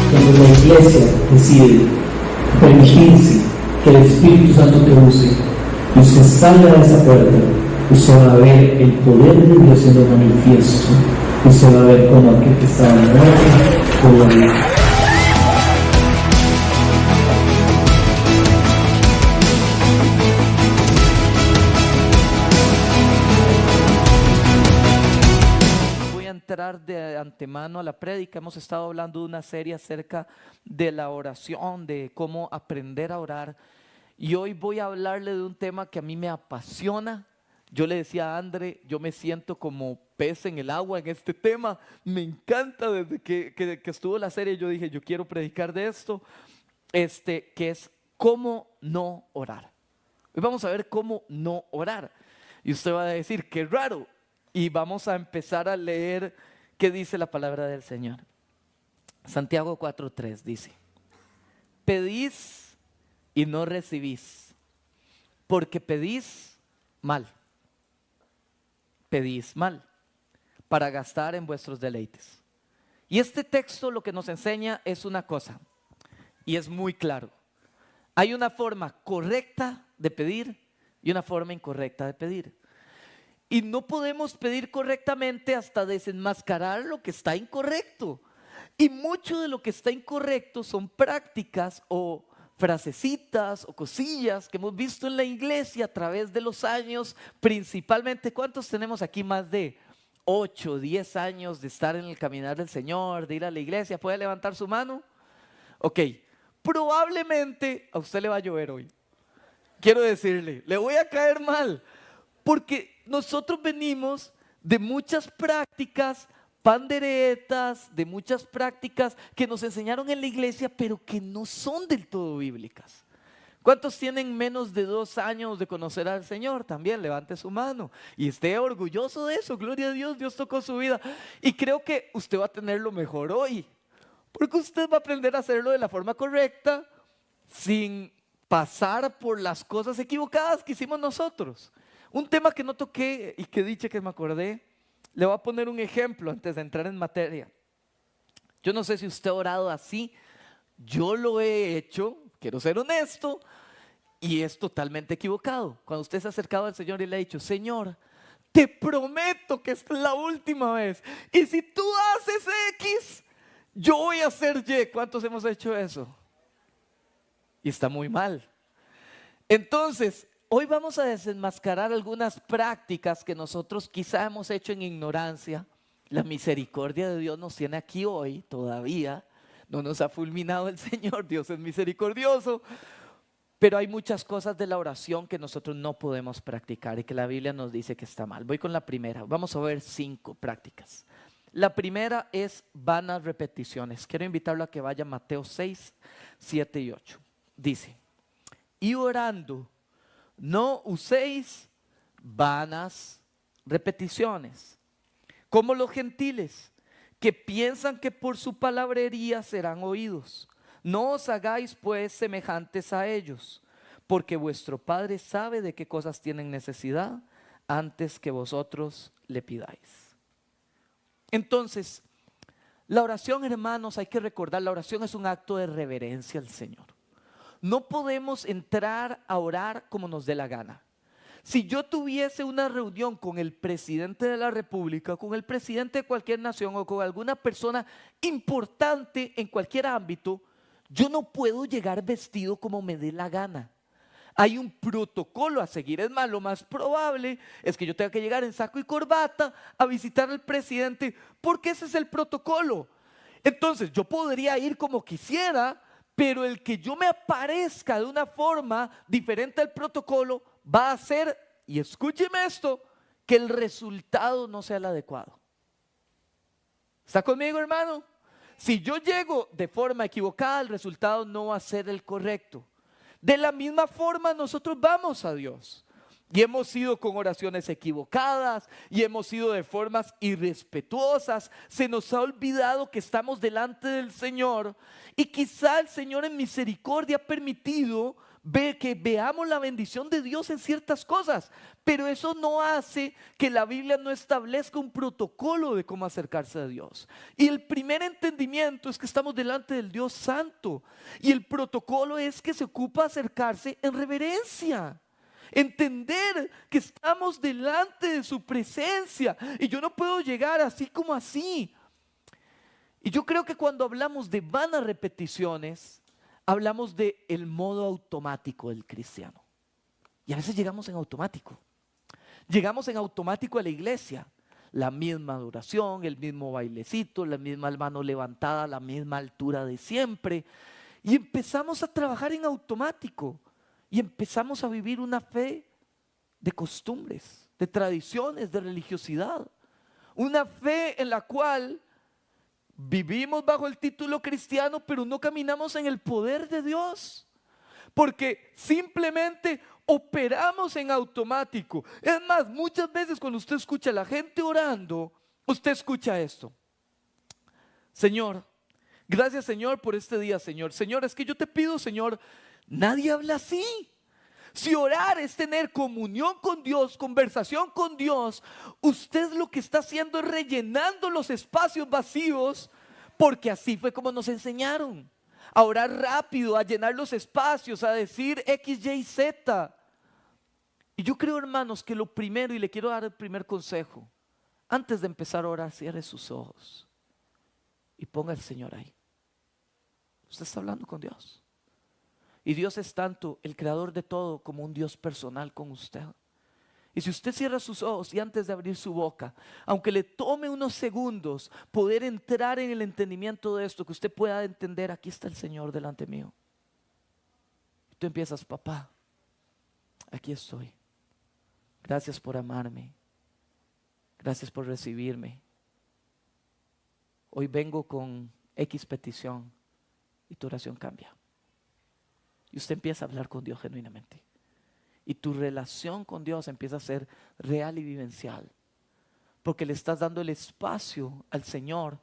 Cuando la iglesia decide permitirse que el Espíritu Santo te use y usted salga de esa puerta, usted va a ver el poder de Dios siendo manifiesto. Usted va a ver cómo aquel que estaba muerto puede vivir. De antemano a la prédica. Hemos estado hablando de una serie acerca de la oración, de cómo aprender a orar, y hoy voy a hablarle de un tema que a mí me apasiona. Yo le decía a André, yo me siento como pez en el agua en este tema, me encanta. Desde que estuvo la serie yo dije, yo quiero predicar de esto, que es cómo no orar. Hoy vamos a ver cómo no orar, y usted va a decir, qué raro. Y vamos a empezar a leer qué dice la palabra del Señor. Santiago 4:3 dice: pedís y no recibís, porque pedís mal. Pedís mal, para gastar en vuestros deleites. Y este texto lo que nos enseña es una cosa, y es muy claro. Hay una forma correcta de pedir y una forma incorrecta de pedir. Y no podemos pedir correctamente hasta desenmascarar lo que está incorrecto. Y mucho de lo que está incorrecto son prácticas o frasecitas o cosillas que hemos visto en la iglesia a través de los años. Principalmente, ¿cuántos tenemos aquí más de 8, 10 años de estar en el caminar del Señor, de ir a la iglesia? ¿Puede levantar su mano? Ok, probablemente a usted le va a llover hoy. Quiero decirle, le voy a caer mal, porque nosotros venimos de muchas prácticas panderetas, de muchas prácticas que nos enseñaron en la iglesia, pero que no son del todo bíblicas. ¿Cuántos tienen menos de 2 años de conocer al Señor? También levante su mano y esté orgulloso de eso. Gloria a Dios, Dios tocó su vida. Y creo que usted va a tener lo mejor hoy, porque usted va a aprender a hacerlo de la forma correcta, sin pasar por las cosas equivocadas que hicimos nosotros. Un tema que no toqué y que dicho que me acordé, le voy a poner un ejemplo antes de entrar en materia. Yo no sé si usted ha orado así, yo lo he hecho, quiero ser honesto, y es totalmente equivocado. Cuando usted se ha acercado al Señor y le ha dicho: Señor, te prometo que esta es la última vez, y si tú haces X, yo voy a hacer Y. ¿Cuántos hemos hecho eso? Y está muy mal. Entonces, hoy vamos a desenmascarar algunas prácticas que nosotros quizá hemos hecho en ignorancia. La misericordia de Dios nos tiene aquí hoy todavía. No nos ha fulminado el Señor, Dios es misericordioso. Pero hay muchas cosas de la oración que nosotros no podemos practicar y que la Biblia nos dice que está mal. Voy con la primera, vamos a ver 5 prácticas. La primera es vanas repeticiones. Quiero invitarlo a que vaya a Mateo 6, 7 y 8. Dice: y orando, no uséis vanas repeticiones, como los gentiles, que piensan que por su palabrería serán oídos. No os hagáis pues semejantes a ellos, porque vuestro Padre sabe de qué cosas tienen necesidad antes que vosotros le pidáis. Entonces, la oración, hermanos, hay que recordar, la oración es un acto de reverencia al Señor. No podemos entrar a orar como nos dé la gana. Si yo tuviese una reunión con el presidente de la República, con el presidente de cualquier nación o con alguna persona importante en cualquier ámbito, yo no puedo llegar vestido como me dé la gana. hay un protocolo a seguir. Es más, lo más probable es que yo tenga que llegar en saco y corbata a visitar al presidente, porque ese es el protocolo. Entonces yo podría ir como quisiera, pero el que yo me aparezca de una forma diferente al protocolo va a hacer, y escúcheme esto, que el resultado no sea el adecuado. ¿Está conmigo, hermano? Si yo llego de forma equivocada, el resultado no va a ser el correcto. De la misma forma nosotros vamos a Dios. Y hemos ido con oraciones equivocadas y hemos ido de formas irrespetuosas. Se nos ha olvidado que estamos delante del Señor y quizá el Señor en misericordia ha permitido que veamos la bendición de Dios en ciertas cosas, pero eso no hace que la Biblia no establezca un protocolo de cómo acercarse a Dios. Y el primer entendimiento es que estamos delante del Dios Santo y el protocolo es que se ocupa acercarse en reverencia. Entender que estamos delante de su presencia y yo no puedo llegar así como así. Y yo creo que cuando hablamos de vanas repeticiones, hablamos de el modo automático del cristiano. Y a veces llegamos en automático. Llegamos en automático a la iglesia. La misma adoración, el mismo bailecito, la misma mano levantada, la misma altura de siempre. Y empezamos a trabajar en automático. Y empezamos a vivir una fe de costumbres, de tradiciones, de religiosidad. Una fe en la cual vivimos bajo el título cristiano, pero no caminamos en el poder de Dios. Porque simplemente operamos en automático. Es más, muchas veces cuando usted escucha a la gente orando, usted escucha esto: Señor, gracias Señor por este día, Señor. Señor, es que yo te pido, Señor. Nadie habla así. Si orar es tener comunión con Dios, conversación con Dios, usted lo que está haciendo es rellenando los espacios vacíos, porque así fue como nos enseñaron. A orar rápido, a llenar los espacios, a decir X, Y, Z. Y yo creo, hermanos, que lo primero, y le quiero dar el primer consejo, antes de empezar a orar, cierre sus ojos y ponga al Señor ahí. Usted está hablando con Dios. Y Dios es tanto el creador de todo como un Dios personal con usted. Y si usted cierra sus ojos y antes de abrir su boca, aunque le tome unos segundos poder entrar en el entendimiento de esto, que usted pueda entender, aquí está el Señor delante mío. Y tú empiezas: papá, aquí estoy. Gracias por amarme. Gracias por recibirme. Hoy vengo con X petición y tu oración cambia. Y usted empieza a hablar con Dios genuinamente. Y tu relación con Dios empieza a ser real y vivencial. Porque le estás dando el espacio al Señor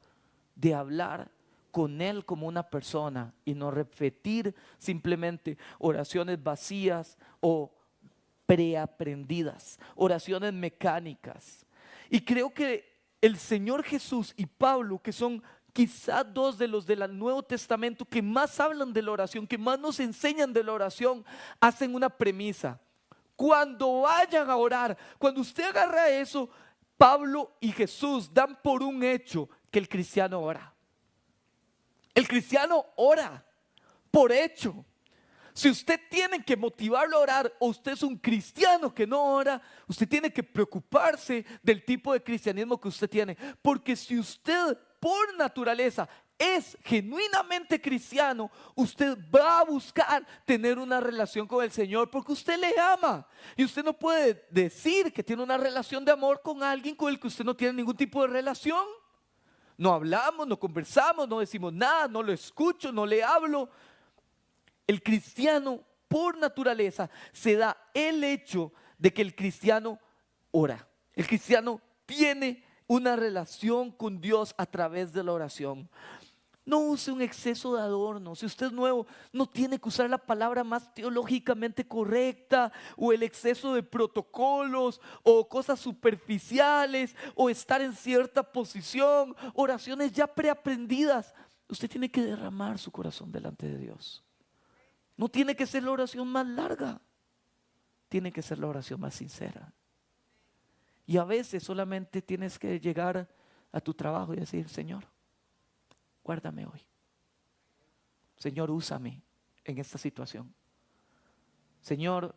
de hablar con Él como una persona y no repetir simplemente oraciones vacías o preaprendidas, oraciones mecánicas. Y creo que el Señor Jesús y Pablo, que son quizá dos de los del Nuevo Testamento que más hablan de la oración, que más nos enseñan de la oración, hacen una premisa: cuando vayan a orar, cuando usted agarra eso, Pablo y Jesús dan por un hecho que el cristiano ora. El cristiano ora por hecho. Si usted tiene que motivarlo a orar, o usted es un cristiano que no ora, usted tiene que preocuparse del tipo de cristianismo que usted tiene. Porque si usted por naturaleza es genuinamente cristiano, usted va a buscar tener una relación con el Señor porque usted le ama. Y usted no puede decir que tiene una relación de amor con alguien con el que usted no tiene ningún tipo de relación. No hablamos, no conversamos, no decimos nada, no lo escucho, no le hablo. El cristiano por naturaleza se da el hecho de que el cristiano ora. El cristiano tiene una relación con Dios a través de la oración. No use un exceso de adorno. Si usted es nuevo, no tiene que usar la palabra más teológicamente correcta, o el exceso de protocolos, o cosas superficiales, o estar en cierta posición, oraciones ya preaprendidas. Usted tiene que derramar su corazón delante de Dios. No tiene que ser la oración más larga, tiene que ser la oración más sincera. Y a veces solamente tienes que llegar a tu trabajo y decir: Señor, guárdame hoy. Señor, úsame en esta situación. Señor,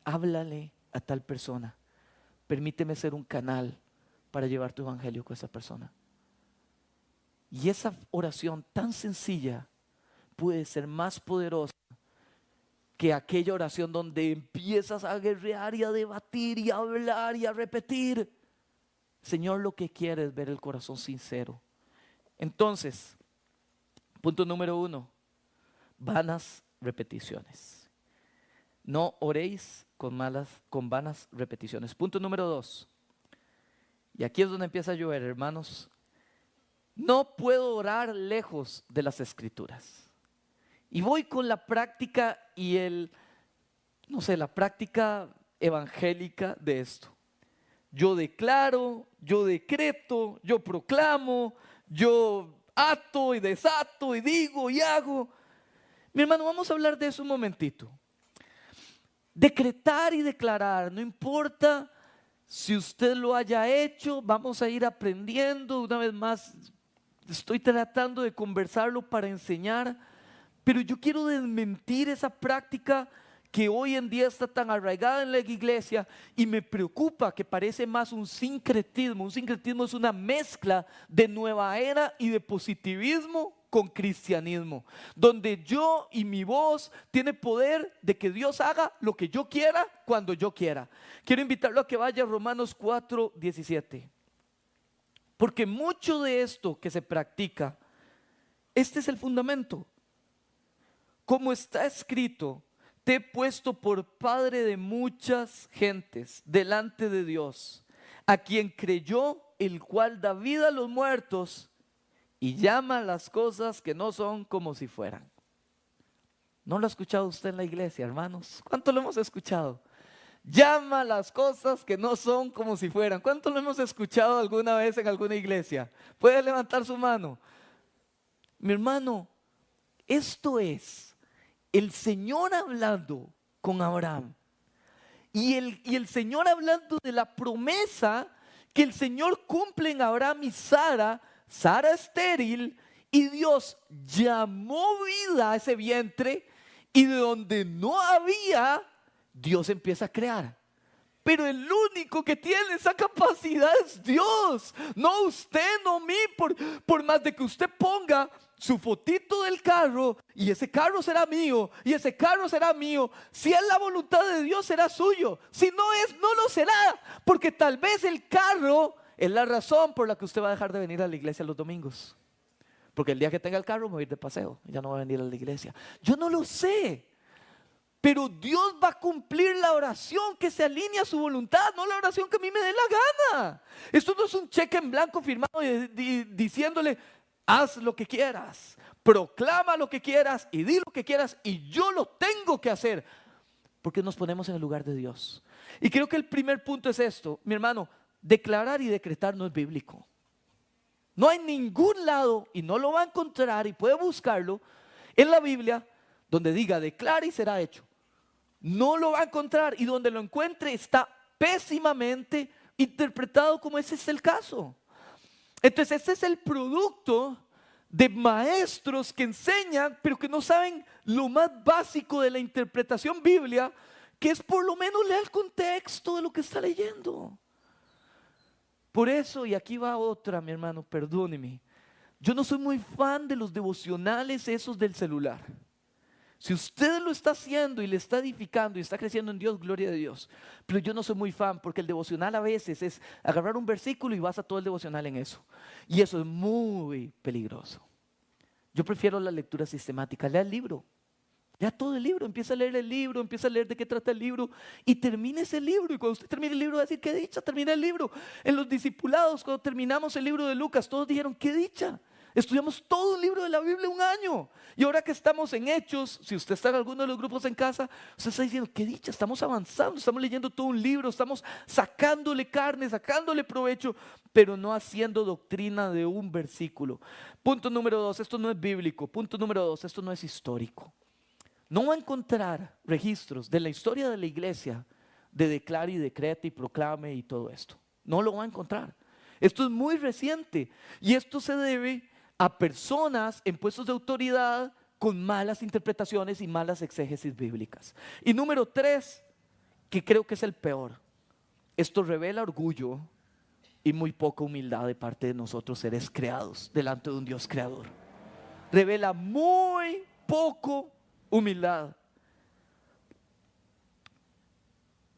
háblale a tal persona. Permíteme ser un canal para llevar tu evangelio con esa persona. Y esa oración tan sencilla puede ser más poderosa que aquella oración donde empiezas a guerrear y a debatir y a hablar y a repetir. Señor, lo que quiere es ver el corazón sincero. Entonces, punto número 1, vanas repeticiones. No oréis con vanas repeticiones. Punto número 2, y aquí es donde empieza a llover, hermanos. No puedo orar lejos de las Escrituras. Y voy con la práctica y la práctica evangélica de esto. Yo declaro, yo decreto, yo proclamo, yo ato y desato y digo y hago. Mi hermano, vamos a hablar de eso un momentito. Decretar y declarar, no importa si usted lo haya hecho, vamos a ir aprendiendo. Una vez más, estoy tratando de conversarlo para enseñar, pero yo quiero desmentir esa práctica que hoy en día está tan arraigada en la iglesia y me preocupa, que parece más un sincretismo. Un sincretismo es una mezcla de nueva era y de positivismo con cristianismo, donde yo y mi voz tiene poder de que Dios haga lo que yo quiera cuando yo quiera. Quiero invitarlo a que vaya a Romanos 4:17, porque mucho de esto que se practica, este es el fundamento. Como está escrito: te he puesto por padre de muchas gentes delante de Dios, a quien creyó, el cual da vida a los muertos y llama las cosas que no son como si fueran. ¿No lo ha escuchado usted en la iglesia, hermanos? ¿Cuánto lo hemos escuchado? Llama las cosas que no son como si fueran. ¿Cuánto lo hemos escuchado alguna vez en alguna iglesia? ¿Puede levantar su mano? Mi hermano, esto es el Señor hablando con Abraham y el Señor hablando de la promesa que el Señor cumple en Abraham y Sara estéril, y Dios llamó vida a ese vientre, y de donde no había, Dios empieza a crear. Pero el único que tiene esa capacidad es Dios, no usted, no mí. Por más de que usted ponga su fotito del carro, y ese carro será mío, y ese carro será mío, si es la voluntad de Dios será suyo, si no es, no lo será, porque tal vez el carro es la razón por la que usted va a dejar de venir a la iglesia los domingos, porque el día que tenga el carro me voy a ir de paseo, ya no va a venir a la iglesia. Yo no lo sé, pero Dios va a cumplir la oración que se alinea a su voluntad, no la oración que a mí me dé la gana. Esto no es un cheque en blanco firmado diciéndole: haz lo que quieras, proclama lo que quieras y di lo que quieras, y yo lo tengo que hacer, porque nos ponemos en el lugar de Dios. Y creo que el primer punto es esto, mi hermano: declarar y decretar no es bíblico. No hay ningún lado, y no lo va a encontrar, y puede buscarlo en la Biblia, donde diga declara y será hecho. No lo va a encontrar, y donde lo encuentre está pésimamente interpretado, como ese es el caso. Entonces ese es el producto de maestros que enseñan, pero que no saben lo más básico de la interpretación bíblica, que es por lo menos leer el contexto de lo que está leyendo. Por eso, y aquí va otra, mi hermano, perdóneme, yo no soy muy fan de los devocionales esos del celular. Si usted lo está haciendo y le está edificando y está creciendo en Dios, gloria a Dios. Pero yo no soy muy fan, porque el devocional a veces es agarrar un versículo y basa todo el devocional en eso. Y eso es muy peligroso. Yo prefiero la lectura sistemática. Lea el libro, lea todo el libro, empieza a leer el libro, empieza a leer de qué trata el libro y termine ese libro. Y cuando usted termine el libro va a decir: qué dicha, termina el libro. En los discipulados, cuando terminamos el libro de Lucas, todos dijeron: qué dicha, estudiamos todo el libro de la Biblia un año. Y ahora que estamos en Hechos, si usted está en alguno de los grupos en casa, usted está diciendo: qué dicha, estamos avanzando, estamos leyendo todo un libro, estamos sacándole carne, sacándole provecho, pero no haciendo doctrina de un versículo. Punto número 2, esto no es bíblico. Punto número 2, esto no es histórico. No va a encontrar registros de la historia de la iglesia de declare y decrete y proclame y todo esto. No lo va a encontrar. Esto es muy reciente, y esto se debe a personas en puestos de autoridad con malas interpretaciones y malas exégesis bíblicas. Y número 3, que creo que es el peor, esto revela orgullo y muy poca humildad de parte de nosotros, seres creados delante de un Dios creador. Revela muy poco humildad.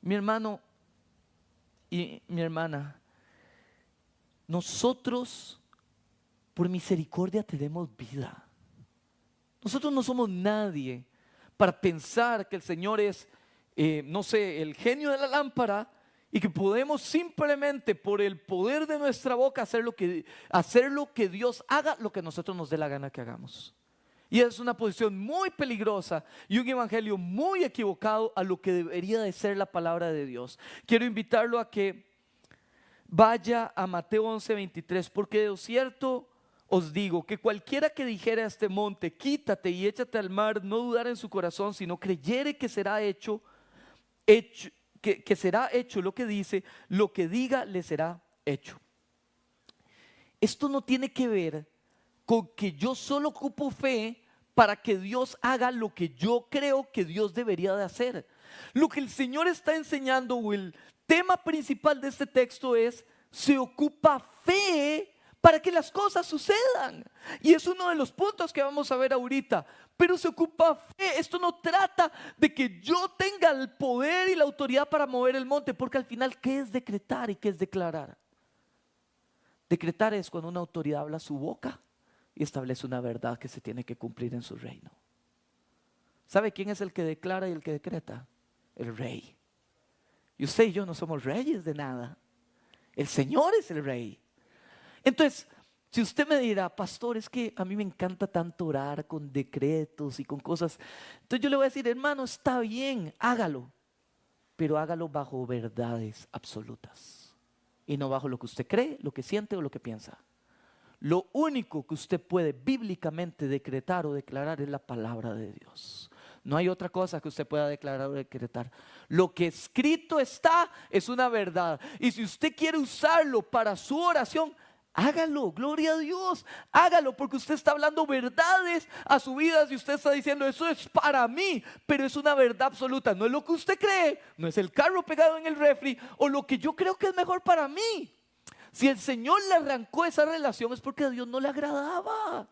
Mi hermano y mi hermana, nosotros por misericordia tenemos vida. Nosotros no somos nadie para pensar que el Señor es, no sé, el genio de la lámpara y que podemos simplemente por el poder de nuestra boca hacer lo que Dios haga, lo que nosotros nos dé la gana que hagamos. Y es una posición muy peligrosa y un evangelio muy equivocado a lo que debería de ser la palabra de Dios. Quiero invitarlo a que vaya a Mateo 11:23, porque de cierto os digo que cualquiera que dijere a este monte, quítate y échate al mar, no dudara en su corazón, sino creyere que será hecho lo que dice, lo que diga le será hecho. Esto no tiene que ver con que yo solo ocupo fe para que Dios haga lo que yo creo que Dios debería de hacer. Lo que el Señor está enseñando, o el tema principal de este texto es: se ocupa fe para que las cosas sucedan. Y es uno de los puntos que vamos a ver ahorita. Pero se ocupa fe. Esto no trata de que yo tenga el poder y la autoridad para mover el monte, porque al final, ¿qué es decretar y qué es declarar? Decretar es cuando una autoridad habla su boca y establece una verdad que se tiene que cumplir en su reino. ¿Sabe quién es el que declara y el que decreta? El rey. Y usted y yo no somos reyes de nada. El Señor es el rey. Entonces, si usted me dirá: pastor, es que a mí me encanta tanto orar con decretos y con cosas, entonces yo le voy a decir: hermano, está bien, hágalo, pero hágalo bajo verdades absolutas y no bajo lo que usted cree, lo que siente o lo que piensa. Lo único que usted puede bíblicamente decretar o declarar es la palabra de Dios. No hay otra cosa que usted pueda declarar o decretar. Lo que escrito está es una verdad. Y si usted quiere usarlo para su oración, hágalo, gloria a Dios, hágalo, porque usted está hablando verdades a su vida. Si usted está diciendo: eso es para mí, pero es una verdad absoluta, no es lo que usted cree, no es el carro pegado en el refri o lo que yo creo que es mejor para mí. Si el Señor le arrancó esa relación es porque a Dios no le agradaba.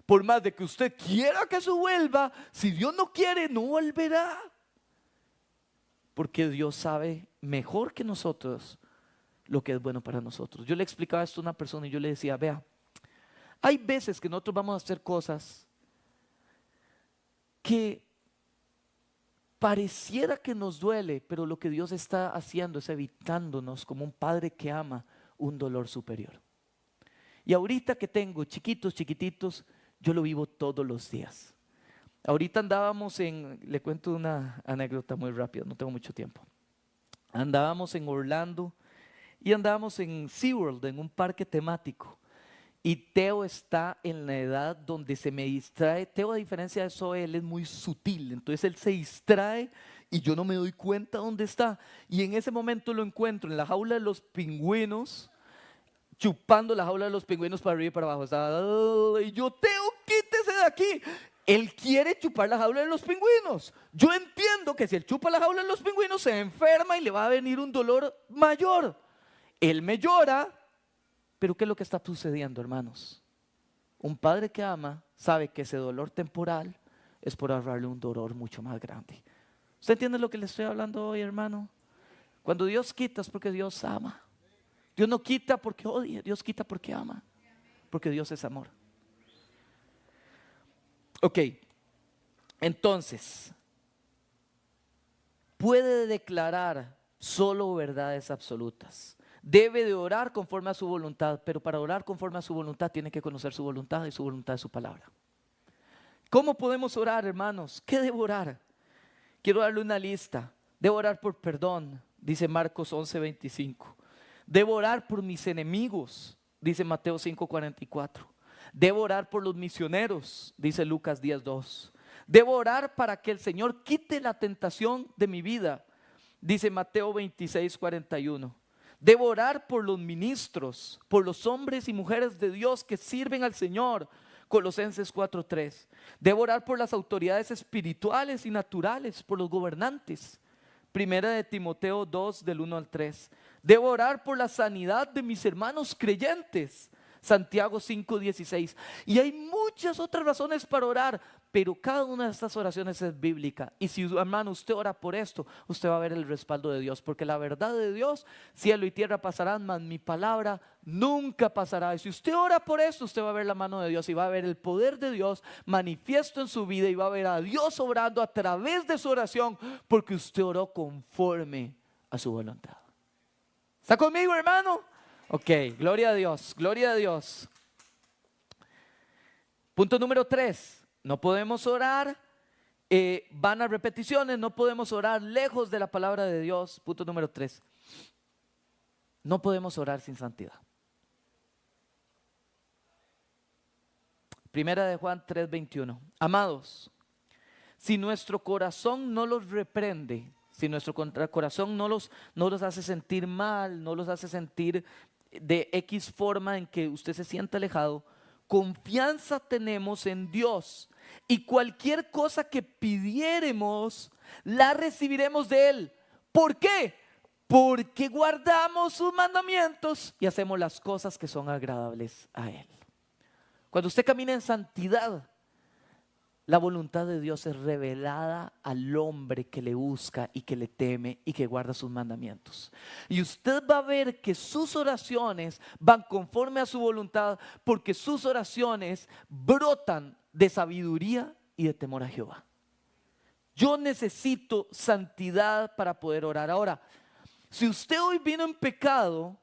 Por más de que usted quiera que eso vuelva, si Dios no quiere, no volverá. Porque Dios sabe mejor que nosotros lo que es bueno para nosotros. Yo le explicaba esto a una persona y yo le decía: vea, hay veces que nosotros vamos a hacer cosas que pareciera que nos duele, pero lo que Dios está haciendo es evitándonos, como un padre que ama, un dolor superior. Y ahorita que tengo chiquititos, yo lo vivo todos los días. Ahorita andábamos le cuento una anécdota muy rápida, no tengo mucho tiempo. Andábamos en Orlando y andábamos en SeaWorld, en un parque temático. Y Teo está en la edad donde se me distrae. Teo, a diferencia de eso, él es muy sutil. Entonces él se distrae y yo no me doy cuenta dónde está. Y en ese momento lo encuentro en la jaula de los pingüinos, chupando la jaula de los pingüinos para arriba y para abajo. Y yo: Teo, quítese de aquí. Él quiere chupar la jaula de los pingüinos. Yo entiendo que si él chupa la jaula de los pingüinos se enferma y le va a venir un dolor mayor. Él me llora. Pero ¿qué es lo que está sucediendo, hermanos? Un padre que ama sabe que ese dolor temporal es por ahorrarle un dolor mucho más grande. ¿Usted entiende lo que le estoy hablando hoy, hermano? Cuando Dios quita es porque Dios ama. Dios no quita porque odia, Dios quita porque ama. Porque Dios es amor. Ok, entonces, puede declarar solo verdades absolutas. Debe de orar conforme a su voluntad, pero para orar conforme a su voluntad tiene que conocer su voluntad y su voluntad es su palabra. ¿Cómo podemos orar, hermanos? ¿Qué debo orar? Quiero darle una lista. Debo orar por perdón, dice Marcos 11:25. Debo orar por mis enemigos, dice Mateo 5:44. Debo orar por los misioneros, dice Lucas 10:2. Debo orar para que el Señor quite la tentación de mi vida, dice Mateo 26:41. Debo orar por los ministros, por los hombres y mujeres de Dios que sirven al Señor Colosenses 4:3. Debo orar por las autoridades espirituales y naturales, por los gobernantes. Primera de Timoteo 2 del 1 al 3. Debo orar por la sanidad de mis hermanos creyentes. Santiago 5:16. Y hay muchas otras razones para orar, pero cada una de estas oraciones es bíblica. Y si, hermano, usted ora por esto, usted va a ver el respaldo de Dios, porque la verdad de Dios, cielo y tierra pasarán, mas mi palabra nunca pasará. Y si usted ora por esto, usted va a ver la mano de Dios y va a ver el poder de Dios manifiesto en su vida, y va a ver a Dios obrando a través de su oración, porque usted oró conforme a su voluntad. ¿Está conmigo, hermano? Ok, gloria a Dios, gloria a Dios. Punto número 3, no podemos orar, van a repeticiones, no podemos orar lejos de la palabra de Dios. Punto número 3, no podemos orar sin santidad. Primera de Juan 3:21. Amados, si nuestro corazón no los reprende, si nuestro corazón no los hace sentir mal, no los hace sentir de X forma en que usted se sienta alejado, confianza tenemos en Dios, y cualquier cosa que pidiéremos la recibiremos de Él. ¿Por qué? Porque guardamos sus mandamientos y hacemos las cosas que son agradables a Él. Cuando usted camina en santidad, la voluntad de Dios es revelada al hombre que le busca y que le teme y que guarda sus mandamientos. Y usted va a ver que sus oraciones van conforme a su voluntad, porque sus oraciones brotan de sabiduría y de temor a Jehová. Yo necesito santidad para poder orar. Ahora, si usted hoy vino en pecado,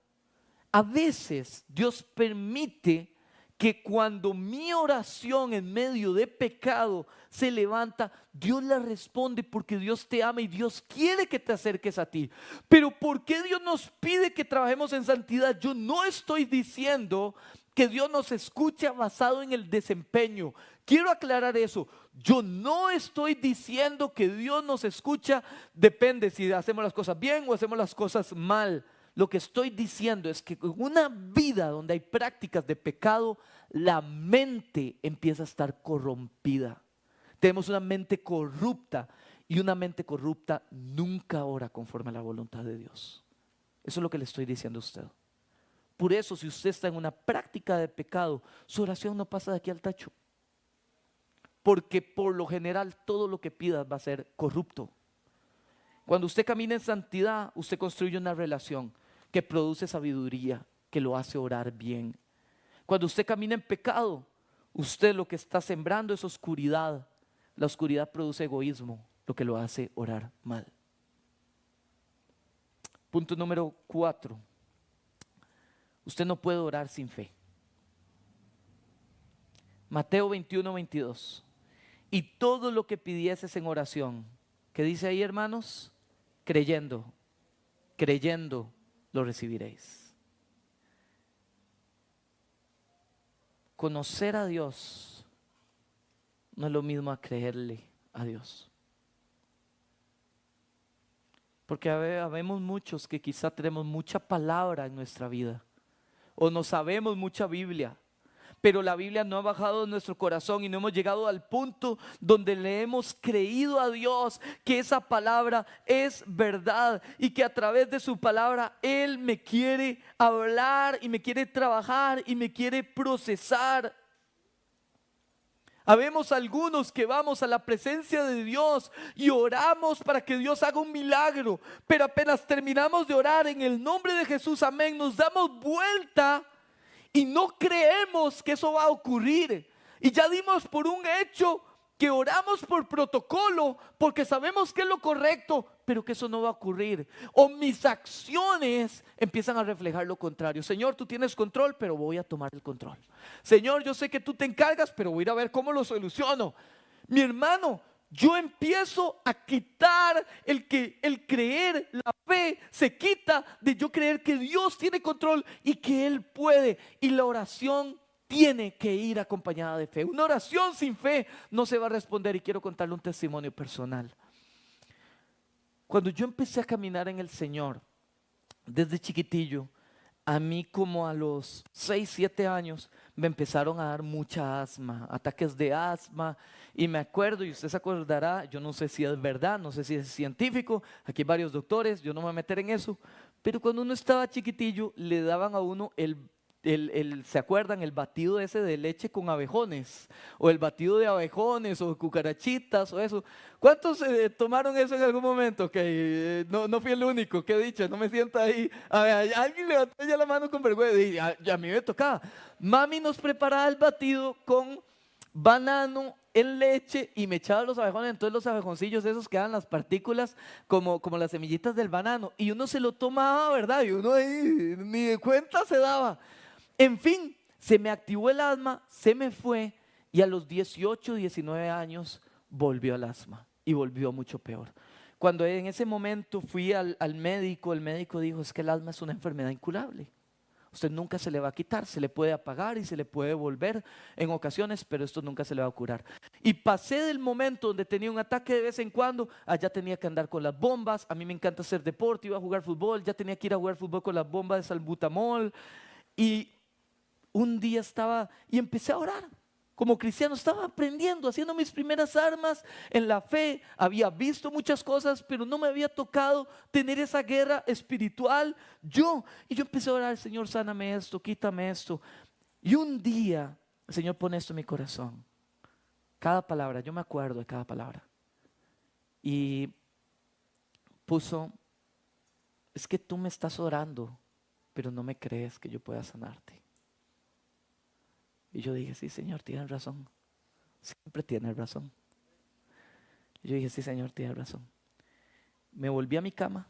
a veces Dios permite que cuando mi oración en medio de pecado se levanta, Dios la responde, porque Dios te ama y Dios quiere que te acerques a ti. Pero ¿por qué Dios nos pide que trabajemos en santidad? Yo no estoy diciendo que Dios nos escucha basado en el desempeño. Quiero aclarar eso. Yo no estoy diciendo que Dios nos escucha, depende si hacemos las cosas bien o hacemos las cosas mal. Lo que estoy diciendo es que en una vida donde hay prácticas de pecado, la mente empieza a estar corrompida. Tenemos una mente corrupta, y una mente corrupta nunca ora conforme a la voluntad de Dios. Eso es lo que le estoy diciendo a usted. Por eso, si usted está en una práctica de pecado, su oración no pasa de aquí al tacho, porque por lo general todo lo que pidas va a ser corrupto. Cuando usted camina en santidad, usted construye una relación que produce sabiduría, que lo hace orar bien. Cuando usted camina en pecado, usted lo que está sembrando es oscuridad. La oscuridad produce egoísmo, lo que lo hace orar mal. Punto número 4. Usted no puede orar sin fe. Mateo 21:22. Y todo lo que pidieses en oración, ¿qué dice ahí, hermanos? Creyendo lo recibiréis. Conocer a Dios no es lo mismo a creerle a Dios. Porque habemos muchos que quizá tenemos mucha palabra en nuestra vida, o no sabemos mucha Biblia, pero la Biblia no ha bajado en nuestro corazón y no hemos llegado al punto donde le hemos creído a Dios que esa palabra es verdad y que a través de su palabra Él me quiere hablar y me quiere trabajar y me quiere procesar. Habemos algunos que vamos a la presencia de Dios y oramos para que Dios haga un milagro, pero apenas terminamos de orar en el nombre de Jesús, amén, nos damos vuelta y no creemos que eso va a ocurrir. Y ya dimos por un hecho que oramos por protocolo, porque sabemos que es lo correcto, pero que eso no va a ocurrir. O mis acciones empiezan a reflejar lo contrario. Señor, tú tienes control, pero voy a tomar el control. Señor, yo sé que tú te encargas, pero voy a ir a ver cómo lo soluciono. Mi hermano, yo empiezo a quitar el creer, la fe se quita de yo creer que Dios tiene control y que Él puede. Y la oración tiene que ir acompañada de fe. Una oración sin fe no se va a responder. Y quiero contarle un testimonio personal. Cuando yo empecé a caminar en el Señor, desde chiquitillo, a mí como a los 6, 7 años me empezaron a dar mucha asma, ataques de asma, y me acuerdo, y usted se acordará, yo no sé si es verdad, no sé si es científico, aquí hay varios doctores, yo no me voy a meter en eso, pero cuando uno estaba chiquitillo le daban a uno ¿se acuerdan? El batido ese de leche con abejones, o el batido de abejones, o cucarachitas, o eso. ¿Cuántos tomaron eso en algún momento? Que no fui el único, qué dicha, no me siento ahí. A ver, alguien levantó ya la mano con vergüenza, y a mí me tocaba. Mami nos preparaba el batido con banano en leche y me echaba los abejones, entonces los abejoncillos esos quedan las partículas como las semillitas del banano, y uno se lo tomaba, ¿verdad? Y uno ahí ni de cuenta se daba. En fin, se me activó el asma, se me fue, y a los 18, 19 años volvió el asma y volvió mucho peor. Cuando en ese momento fui al médico, el médico dijo: es que el asma es una enfermedad incurable. Usted nunca se le va a quitar, se le puede apagar y se le puede volver en ocasiones, pero esto nunca se le va a curar. Y pasé del momento donde tenía un ataque de vez en cuando, allá tenía que andar con las bombas. A mí me encanta hacer deporte, iba a jugar fútbol, ya tenía que ir a jugar fútbol con las bombas de salbutamol. Y un día estaba y empecé a orar. Como cristiano estaba aprendiendo, haciendo mis primeras armas en la fe. Había visto muchas cosas, pero no me había tocado tener esa guerra espiritual y yo empecé a orar: Señor, sáname esto, quítame esto. Y un día el Señor pone esto en mi corazón. Cada palabra, yo me acuerdo de cada palabra. Y puso: es que tú me estás orando, pero no me crees que yo pueda sanarte. Y yo dije: sí, Señor, tienes razón. Siempre tienes razón. Y yo dije: sí, Señor, tienes razón. Me volví a mi cama,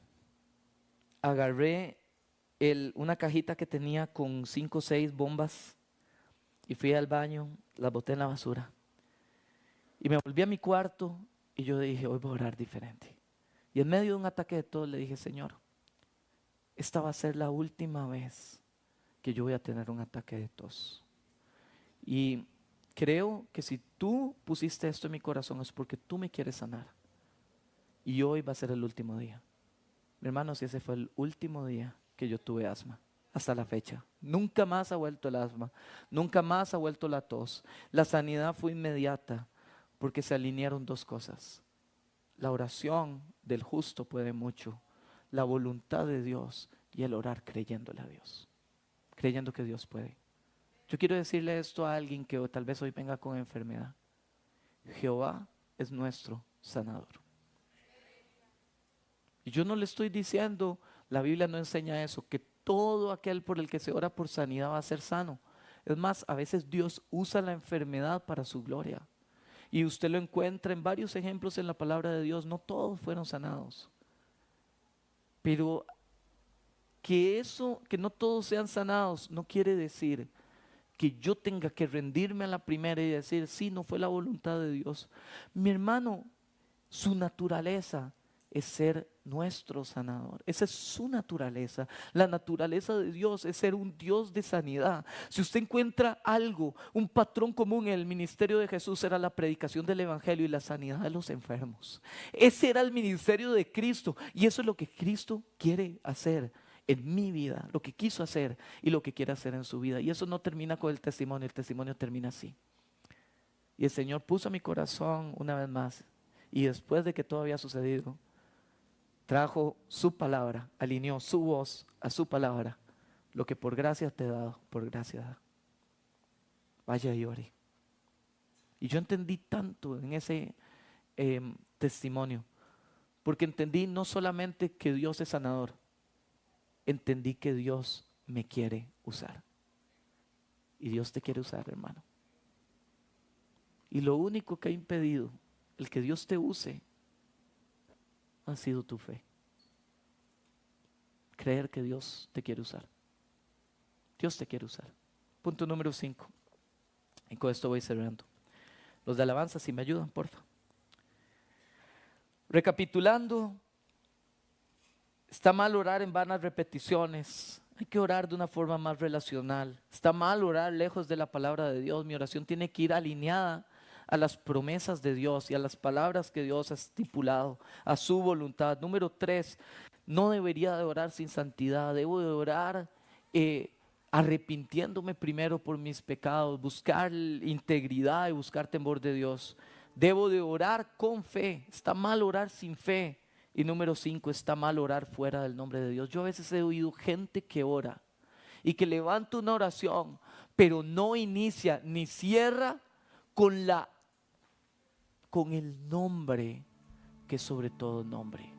agarré una cajita que tenía con 5 o 6 bombas y fui al baño, las boté en la basura. Y me volví a mi cuarto y yo dije: hoy voy a orar diferente. Y en medio de un ataque de tos le dije: Señor, esta va a ser la última vez que yo voy a tener un ataque de tos. Y creo que si tú pusiste esto en mi corazón es porque tú me quieres sanar. Y hoy va a ser el último día. Mi hermano, si ese fue el último día que yo tuve asma, hasta la fecha. Nunca más ha vuelto el asma, nunca más ha vuelto la tos. La sanidad fue inmediata porque se alinearon 2 cosas. La oración del justo puede mucho, la voluntad de Dios y el orar creyéndole a Dios, creyendo que Dios puede. Yo quiero decirle esto a alguien que tal vez hoy venga con enfermedad: Jehová es nuestro sanador. Y yo no le estoy diciendo, la Biblia no enseña eso, que todo aquel por el que se ora por sanidad va a ser sano. Es más, a veces Dios usa la enfermedad para su gloria. Y usted lo encuentra en varios ejemplos en la palabra de Dios. No todos fueron sanados. Pero que no todos sean sanados, no quiere decir que yo tenga que rendirme a la primera y decir: sí, no fue la voluntad de Dios. Mi hermano, su naturaleza es ser nuestro sanador. Esa es su naturaleza. La naturaleza de Dios es ser un Dios de sanidad. Si usted encuentra algo, un patrón común en el ministerio de Jesús, era la predicación del evangelio y la sanidad de los enfermos. Ese era el ministerio de Cristo, y eso es lo que Cristo quiere hacer en mi vida, lo que quiso hacer y lo que quiere hacer en su vida. Y eso no termina con el testimonio termina así. Y el Señor puso a mi corazón una vez más, y después de que todo había sucedido, trajo su palabra, alineó su voz a su palabra: lo que por gracia te he dado, por gracia da. Vaya y ore. Y yo entendí tanto en ese testimonio, porque entendí no solamente que Dios es sanador, entendí que Dios me quiere usar. Y Dios te quiere usar, hermano. Y lo único que ha impedido el que Dios te use ha sido tu fe. Creer que Dios te quiere usar. Dios te quiere usar. Punto número 5. Y con esto voy cerrando. Los de alabanza, si me ayudan, porfa. Recapitulando, está mal orar en vanas repeticiones. Hay que orar de una forma más relacional. Está mal orar lejos de la palabra de Dios. Mi oración tiene que ir alineada a las promesas de Dios y a las palabras que Dios ha estipulado, a su voluntad. Número 3, no debería de orar sin santidad. Debo de orar arrepintiéndome primero por mis pecados, buscar integridad y buscar temor de Dios. Debo de orar con fe. Está mal orar sin fe. Y número 5, está mal orar fuera del nombre de Dios. Yo a veces he oído gente que ora y que levanta una oración, pero no inicia ni cierra con el nombre que es sobre todo nombre.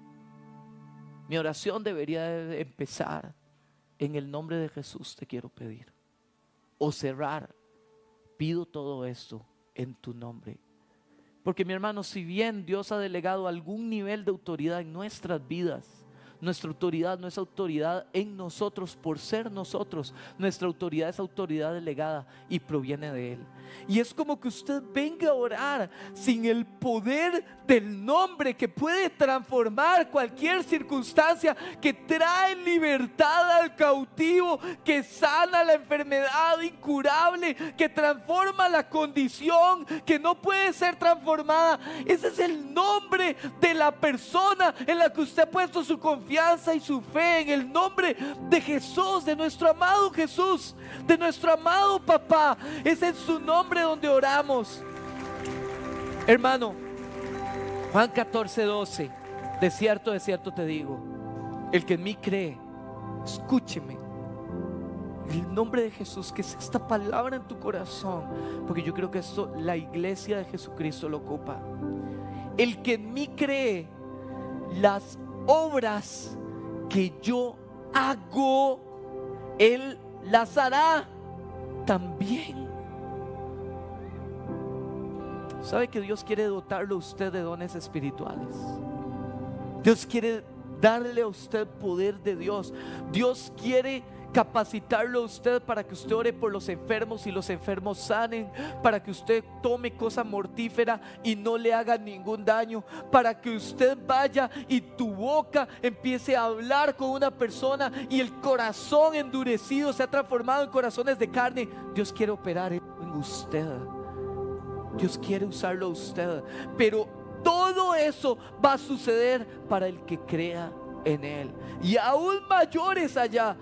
Mi oración debería de empezar en el nombre de Jesús, te quiero pedir. O cerrar, pido todo esto en tu nombre. Porque mi hermano, si bien Dios ha delegado algún nivel de autoridad en nuestras vidas, nuestra autoridad no es autoridad en nosotros por ser nosotros. Nuestra autoridad es autoridad delegada y proviene de Él. Y es como que usted venga a orar sin el poder del nombre que puede transformar cualquier circunstancia, que trae libertad al cautivo, que sana la enfermedad incurable, que transforma la condición que no puede ser transformada. Ese es el nombre de la persona en la que usted ha puesto su confianza y su fe, en el nombre de Jesús, de nuestro amado Jesús, de nuestro amado papá. Es en su nombre donde oramos. Hermano, Juan 14:12, de cierto te digo, el que en mí cree, escúcheme, el nombre de Jesús, que es esta palabra en tu corazón, porque yo creo que esto la iglesia de Jesucristo lo ocupa. El que en mí cree, las obras que yo hago, Él las hará también. ¿Sabe que Dios quiere dotarlo a usted de dones espirituales? Dios quiere darle a usted poder de Dios. Dios quiere capacitarlo a usted para que usted ore por los enfermos y los enfermos sanen, para que usted tome cosa mortífera y no le haga ningún daño, para que usted vaya y tu boca empiece a hablar con una persona y el corazón endurecido se ha transformado en corazones de carne. Dios quiere operar en usted. Dios quiere usarlo a usted, pero todo eso va a suceder para el que crea en Él, y aún mayores allá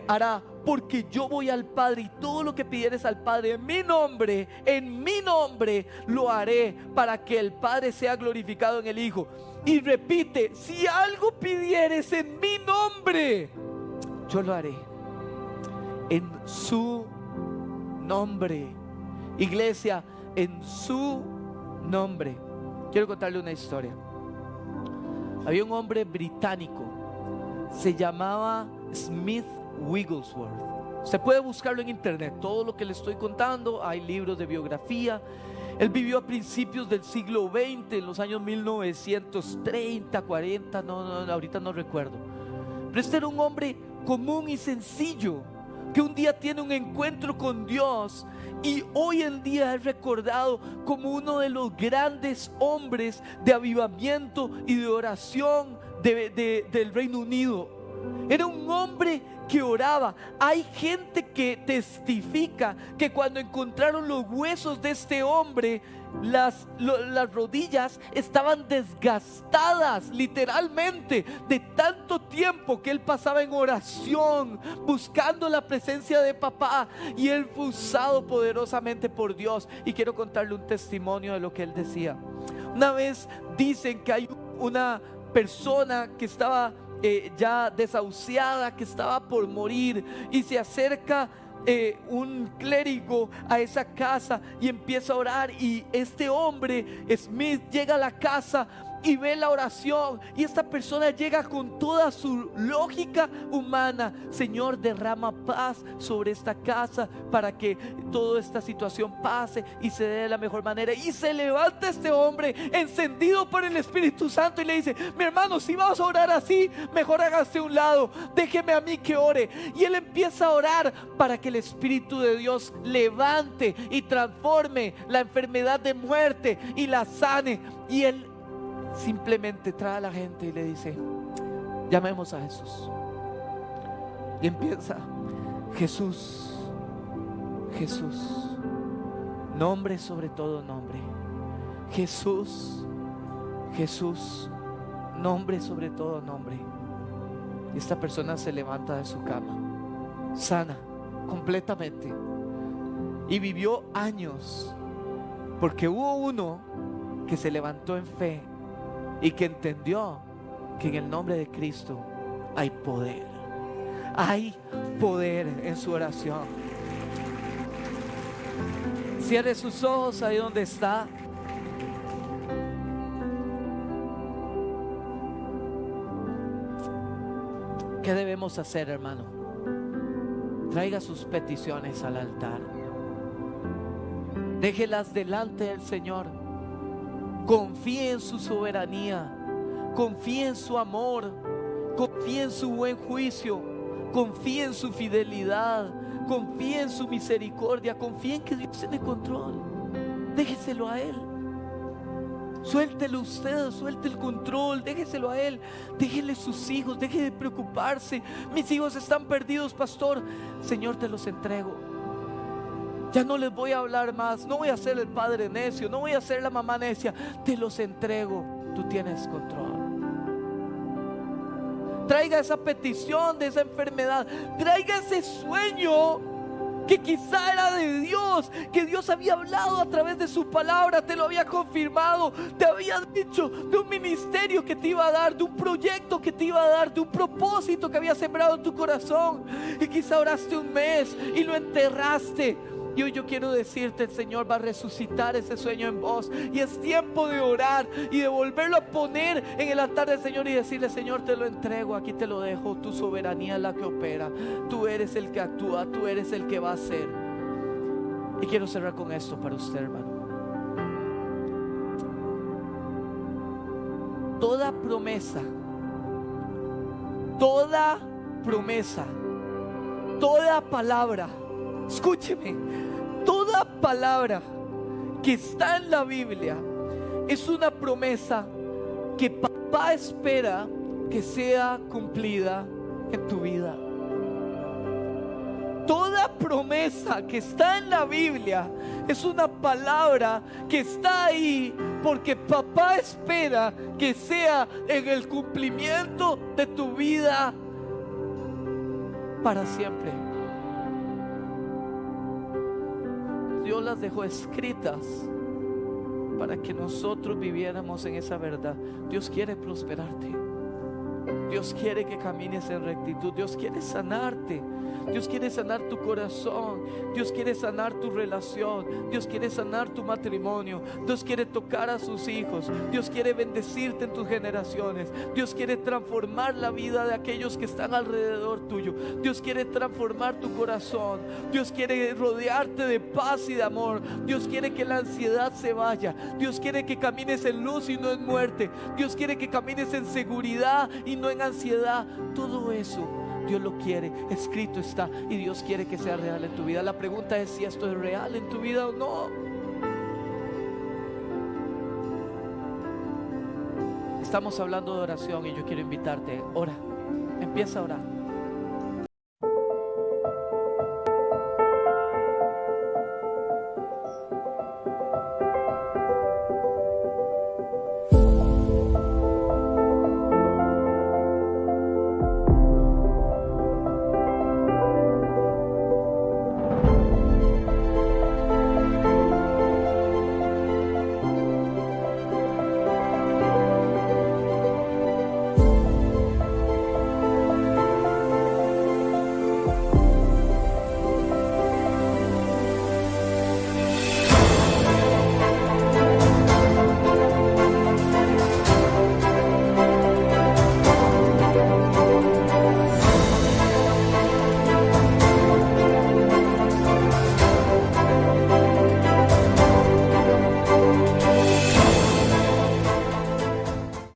hará, porque yo voy al Padre y todo lo que pidieres al Padre en mi nombre lo haré, para que el Padre sea glorificado en el Hijo. Y repite: si algo pidieres en mi nombre, yo lo haré en su nombre. Iglesia, en su nombre. Quiero contarle una historia. Había un hombre británico, se llamaba Smith Wigglesworth. Se puede buscarlo en internet, todo lo que le estoy contando, hay libros de biografía. Él vivió a principios del siglo XX, en los años 1930, 40, ahorita no recuerdo. Pero este era un hombre común y sencillo, que un día tiene un encuentro con Dios y hoy en día es recordado como uno de los grandes hombres de avivamiento y de oración del Reino Unido. Era un hombre que oraba. Hay gente que testifica que cuando encontraron los huesos de este hombre, las rodillas estaban desgastadas literalmente de tanto tiempo que él pasaba en oración buscando la presencia de papá, y él fue usado poderosamente por Dios. Y quiero contarle un testimonio de lo que él decía. Una vez dicen que hay una persona que estaba ya desahuciada, que estaba por morir, y se acerca un clérigo a esa casa y empieza a orar, y este hombre Smith llega a la casa y ve la oración, y esta persona llega con toda su lógica humana: Señor, derrama paz sobre esta casa para que toda esta situación pase y se dé de la mejor manera. Y se levanta este hombre encendido por el Espíritu Santo y le dice: mi hermano, si vas a orar así, mejor hágase a un lado, déjeme a mí que ore. Y él empieza a orar para que el Espíritu de Dios levante y transforme la enfermedad de muerte y la sane. Y él simplemente trae a la gente y le dice: llamemos a Jesús. Y empieza: Jesús, Jesús, nombre sobre todo nombre. Jesús, Jesús, nombre sobre todo nombre. Y esta persona se levanta de su cama, sana completamente. Y vivió años, porque hubo uno que se levantó en fe y que entendió que en el nombre de Cristo hay poder. Hay poder en su oración. Cierre sus ojos ahí donde está. ¿Qué debemos hacer, hermano? Traiga sus peticiones al altar. Déjelas delante del Señor. Confíe en su soberanía. Confíe en su amor. Confíe en su buen juicio. Confíe en su fidelidad. Confíe en su misericordia. Confíe en que Dios tiene control. Déjeselo a Él. Suéltelo usted, suelte el control, déjeselo a Él. Déjele sus hijos, deje de preocuparse. Mis hijos están perdidos, pastor. Señor, te los entrego. Ya no les voy a hablar más. No voy a ser el padre necio, no voy a ser la mamá necia. Te los entrego. Tú tienes control. Traiga esa petición de esa enfermedad. Traiga ese sueño que quizá era de Dios, que Dios había hablado a través de su palabra, te lo había confirmado, te había dicho de un ministerio que te iba a dar, de un proyecto que te iba a dar, de un propósito que había sembrado en tu corazón. Y quizá oraste un mes y lo enterraste. Y hoy yo quiero decirte, el Señor va a resucitar ese sueño en vos. Y es tiempo de orar y de volverlo a poner en el altar del Señor y decirle: Señor, te lo entrego, aquí te lo dejo. Tu soberanía es la que opera. Tú eres el que actúa, tú eres el que va a hacer. Y quiero cerrar con esto para usted, hermano. Toda promesa, toda palabra, escúcheme, toda palabra que está en la Biblia es una promesa que papá espera que sea cumplida en tu vida. Toda promesa que está en la Biblia es una palabra que está ahí porque papá espera que sea en el cumplimiento de tu vida para siempre. Dios las dejó escritas para que nosotros viviéramos en esa verdad. Dios quiere prosperarte. Dios quiere que camines en rectitud. Dios quiere sanarte. Dios quiere sanar tu corazón. Dios quiere sanar tu relación. Dios quiere sanar tu matrimonio. Dios quiere tocar a sus hijos. Dios quiere bendecirte en tus generaciones. Dios quiere transformar la vida de aquellos que están alrededor tuyo. Dios quiere transformar tu corazón. Dios quiere rodearte de paz y de amor. Dios quiere que la ansiedad se vaya. Dios quiere que camines en luz y no en muerte. Dios quiere que camines en seguridad y no en ansiedad. Todo eso Dios lo quiere, escrito está, y Dios quiere que sea real en tu vida. La pregunta es si esto es real en tu vida o no. Estamos hablando de oración y yo quiero invitarte. Ora, empieza a orar.